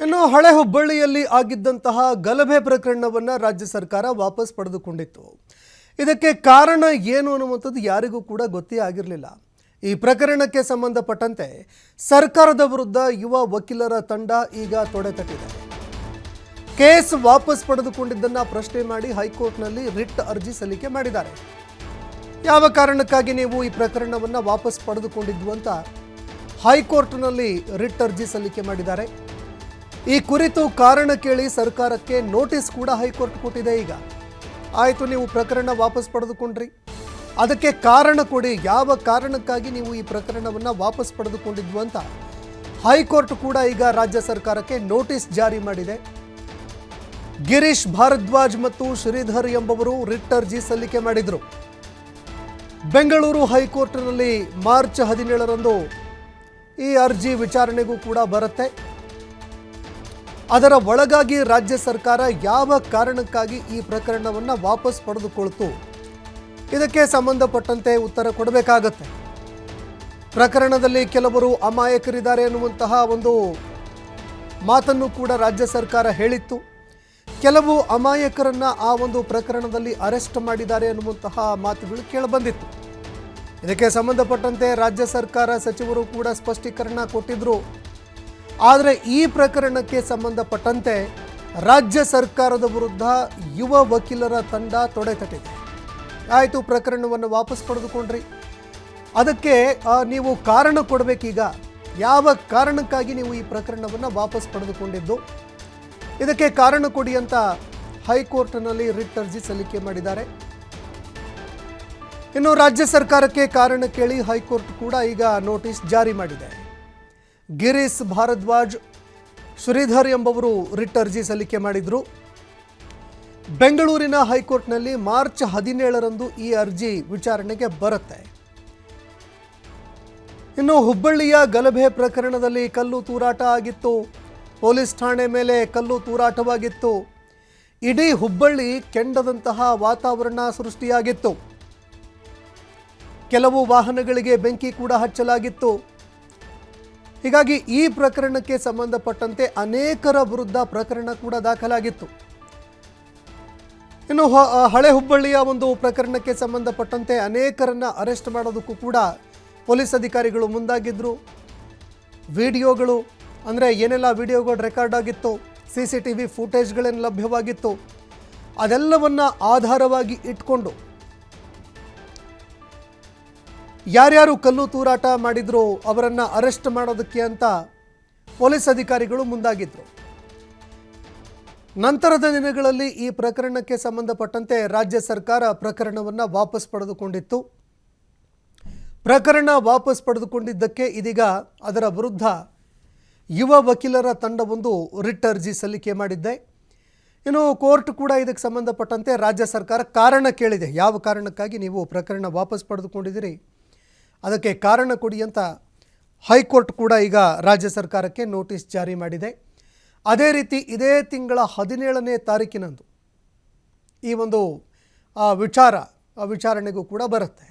ಇನ್ನು ಹಳೆ ಹುಬ್ಬಳ್ಳಿಯಲ್ಲಿ ಆಗಿದ್ದಂತಹ ಗಲಭೆ ಪ್ರಕರಣವನ್ನು ರಾಜ್ಯ ಸರ್ಕಾರ ವಾಪಸ್ ಪಡೆದುಕೊಂಡಿತ್ತು. ಇದಕ್ಕೆ ಕಾರಣ ಏನು ಅನ್ನುವಂಥದ್ದು ಯಾರಿಗೂ ಕೂಡ ಗೊತ್ತೇ ಆಗಿರಲಿಲ್ಲ. ಈ ಪ್ರಕರಣಕ್ಕೆ ಸಂಬಂಧಪಟ್ಟಂತೆ ಸರ್ಕಾರದ ವಿರುದ್ಧ ಯುವ ವಕೀಲರ ತಂಡ ಈಗ ತೊಡೆತಟ್ಟಿದೆ. ಕೇಸ್ ವಾಪಸ್ ಪಡೆದುಕೊಂಡಿದ್ದನ್ನು ಪ್ರಶ್ನೆ ಮಾಡಿ ಹೈಕೋರ್ಟ್ನಲ್ಲಿ ರಿಟ್ ಅರ್ಜಿ ಸಲ್ಲಿಕೆ ಮಾಡಿದ್ದಾರೆ. ಯಾವ ಕಾರಣಕ್ಕಾಗಿ ನೀವು ಈ ಪ್ರಕರಣವನ್ನು ವಾಪಸ್ ಪಡೆದುಕೊಂಡಿದ್ದು ಅಂತ ಹೈಕೋರ್ಟ್ನಲ್ಲಿ ರಿಟ್ ಅರ್ಜಿ ಸಲ್ಲಿಕೆ ಮಾಡಿದ್ದಾರೆ. ಈ ಕುರಿತು ಕಾರಣ ಕೇಳಿ ಸರ್ಕಾರಕ್ಕೆ ನೋಟಿಸ್ ಕೂಡ ಹೈಕೋರ್ಟ್ ಕೊಟ್ಟಿದೆ. ಈಗ ಆಯಿತು, ನೀವು ಪ್ರಕರಣ ವಾಪಸ್ ಪಡೆದುಕೊಂಡ್ರಿ, ಅದಕ್ಕೆ ಕಾರಣ ಕೊಡಿ, ಯಾವ ಕಾರಣಕ್ಕಾಗಿ ನೀವು ಈ ಪ್ರಕರಣವನ್ನು ವಾಪಸ್ ಪಡೆದುಕೊಂಡಿದ್ವು ಅಂತ ಹೈಕೋರ್ಟ್ ಕೂಡ ಈಗ ರಾಜ್ಯ ಸರ್ಕಾರಕ್ಕೆ ನೋಟಿಸ್ ಜಾರಿ ಮಾಡಿದೆ. ಗಿರೀಶ್ ಭಾರದ್ವಾಜ್ ಮತ್ತು ಶ್ರೀಧರ್ ಎಂಬವರು ರಿಟ್ ಅರ್ಜಿ ಸಲ್ಲಿಕೆ ಮಾಡಿದರು. ಬೆಂಗಳೂರು ಹೈಕೋರ್ಟ್ನಲ್ಲಿ ಮಾರ್ಚ್ 17ರಂದು ಈ ಅರ್ಜಿ ವಿಚಾರಣೆಗೂ ಕೂಡ ಬರುತ್ತೆ. ಅದರ ಒಳಗಾಗಿ ರಾಜ್ಯ ಸರ್ಕಾರ ಯಾವ ಕಾರಣಕ್ಕಾಗಿ ಈ ಪ್ರಕರಣವನ್ನು ವಾಪಸ್ ಪಡೆದುಕೊಳ್ತು, ಇದಕ್ಕೆ ಸಂಬಂಧಪಟ್ಟಂತೆ ಉತ್ತರ ಕೊಡಬೇಕಾಗತ್ತೆ. ಪ್ರಕರಣದಲ್ಲಿ ಕೆಲವರು ಅಮಾಯಕರಿದ್ದಾರೆ ಎನ್ನುವಂತಹ ಒಂದು ಮಾತನ್ನು ಕೂಡ ರಾಜ್ಯ ಸರ್ಕಾರ ಹೇಳಿತ್ತು. ಕೆಲವು ಅಮಾಯಕರನ್ನ ಆ ಒಂದು ಪ್ರಕರಣದಲ್ಲಿ ಅರೆಸ್ಟ್ ಮಾಡಿದ್ದಾರೆ ಎನ್ನುವಂತಹ ಮಾತುಗಳು ಕೇಳಿಬಂದಿತ್ತು. ಇದಕ್ಕೆ ಸಂಬಂಧಪಟ್ಟಂತೆ ರಾಜ್ಯ ಸರ್ಕಾರ ಸಚಿವರು ಕೂಡ ಸ್ಪಷ್ಟೀಕರಣ ಕೊಟ್ಟಿದ್ರು. ಆದರೆ ಈ ಪ್ರಕರಣಕ್ಕೆ ಸಂಬಂಧಪಟ್ಟಂತೆ ರಾಜ್ಯ ಸರ್ಕಾರದ ವಿರುದ್ಧ ಯುವ ವಕೀಲರ ತಂಡ ತೊಡೆತಟ್ಟಿದೆ. ಆಯಿತು, ಪ್ರಕರಣವನ್ನು ವಾಪಸ್ ಪಡೆದುಕೊಂಡ್ರಿ, ಅದಕ್ಕೆ ನೀವು ಕಾರಣ ಕೊಡಬೇಕೀಗ. ಯಾವ ಕಾರಣಕ್ಕಾಗಿ ನೀವು ಈ ಪ್ರಕರಣವನ್ನು ವಾಪಸ್ ಪಡೆದುಕೊಂಡಿದ್ದು, ಇದಕ್ಕೆ ಕಾರಣ ಕೊಡಿ ಅಂತ ಹೈಕೋರ್ಟ್ನಲ್ಲಿ ರಿಟ್ ಅರ್ಜಿ ಸಲ್ಲಿಕೆ ಮಾಡಿದ್ದಾರೆ. ಇನ್ನು ರಾಜ್ಯ ಸರ್ಕಾರಕ್ಕೆ ಕಾರಣ ಕೇಳಿ ಹೈಕೋರ್ಟ್ ಕೂಡ ಈಗ ನೋಟಿಸ್ ಜಾರಿ ಮಾಡಿದೆ. ಗಿರೀಶ್ ಭಾರದ್ವಾಜ್, ಶ್ರೀಧರ್ ಎಂಬವರು ರಿಟ್ ಅರ್ಜಿ ಸಲ್ಲಿಕೆ ಮಾಡಿದರು. ಬೆಂಗಳೂರಿನ ಹೈಕೋರ್ಟ್ನಲ್ಲಿ ಮಾರ್ಚ್ 17ರಂದು ಈ ಅರ್ಜಿ ವಿಚಾರಣೆಗೆ ಬರುತ್ತೆ. ಇನ್ನು ಹುಬ್ಬಳ್ಳಿಯ ಗಲಭೆ ಪ್ರಕರಣದಲ್ಲಿ ಕಲ್ಲು ತೂರಾಟ ಆಗಿತ್ತು. ಪೊಲೀಸ್ ಠಾಣೆ ಮೇಲೆ ಕಲ್ಲು ತೂರಾಟವಾಗಿತ್ತು. ಇಡೀ ಹುಬ್ಬಳ್ಳಿ ಕೆಂಡದಂತಹ ವಾತಾವರಣ ಸೃಷ್ಟಿಯಾಗಿತ್ತು. ಕೆಲವು ವಾಹನಗಳಿಗೆ ಬೆಂಕಿ ಕೂಡ ಹಚ್ಚಲಾಗಿತ್ತು. ಹೀಗಾಗಿ ಈ ಪ್ರಕರಣಕ್ಕೆ ಸಂಬಂಧಪಟ್ಟಂತೆ ಅನೇಕರ ವಿರುದ್ಧ ಪ್ರಕರಣ ಕೂಡ ದಾಖಲಾಗಿತ್ತು. ಇನ್ನು ಹಳೆ ಹುಬ್ಬಳ್ಳಿಯ ಒಂದು ಪ್ರಕರಣಕ್ಕೆ ಸಂಬಂಧಪಟ್ಟಂತೆ ಅನೇಕರನ್ನ ಅರೆಸ್ಟ್ ಮಾಡೋದಕ್ಕೂ ಕೂಡ ಪೊಲೀಸ್ ಅಧಿಕಾರಿಗಳು ಮುಂದಾಗಿದ್ದರು. ವಿಡಿಯೋಗಳು, ಅಂದರೆ ಏನೆಲ್ಲ ವಿಡಿಯೋಗಳು ರೆಕಾರ್ಡ್ ಆಗಿತ್ತು, CCTV ಫುಟೇಜ್ಗಳೇನು ಲಭ್ಯವಾಗಿತ್ತು, ಅದೆಲ್ಲವನ್ನು ಆಧಾರವಾಗಿ ಇಟ್ಕೊಂಡು ಯಾರ್ಯಾರು ಕಲ್ಲು ತೂರಾಟ ಮಾಡಿದ್ರು ಅವರನ್ನು ಅರೆಸ್ಟ್ ಮಾಡೋದಕ್ಕೆ ಅಂತ ಪೊಲೀಸ್ ಅಧಿಕಾರಿಗಳು ಮುಂದಾಗಿದ್ದರು. ನಂತರದ ದಿನಗಳಲ್ಲಿ ಈ ಪ್ರಕರಣಕ್ಕೆ ಸಂಬಂಧಪಟ್ಟಂತೆ ರಾಜ್ಯ ಸರ್ಕಾರ ಪ್ರಕರಣವನ್ನು ವಾಪಸ್ ಪಡೆದುಕೊಂಡಿತ್ತು. ಪ್ರಕರಣ ವಾಪಸ್ ಪಡೆದುಕೊಂಡಿದ್ದಕ್ಕೆ ಇದೀಗ ಅದರ ವಿರುದ್ಧ ಯುವ ವಕೀಲರ ತಂಡವೊಂದು ರಿಟ್ ಅರ್ಜಿ ಸಲ್ಲಿಕೆ ಮಾಡಿದ್ದೆ. ಇನ್ನು ಕೋರ್ಟ್ ಕೂಡ ಇದಕ್ಕೆ ಸಂಬಂಧಪಟ್ಟಂತೆ ರಾಜ್ಯ ಸರ್ಕಾರ ಕಾರಣ ಕೇಳಿದೆ. ಯಾವ ಕಾರಣಕ್ಕಾಗಿ ನೀವು ಪ್ರಕರಣ ವಾಪಸ್ ಪಡೆದುಕೊಂಡಿದ್ದೀರಿ, ಅದಕ್ಕೆ ಕಾರಣ ಕೊಡಿ ಅಂತ ಹೈಕೋರ್ಟ್ ಕೂಡ ಈಗ ರಾಜ್ಯ ಸರ್ಕಾರಕ್ಕೆ ನೋಟಿಸ್ ಜಾರಿ ಮಾಡಿದೆ. ಅದೇ ರೀತಿ ಇದೇ ತಿಂಗಳ 17ನೇ ತಾರೀಕಿನಂದು ಈ ಒಂದು ವಿಚಾರಣೆಗೂ ಕೂಡ ಬರುತ್ತೆ.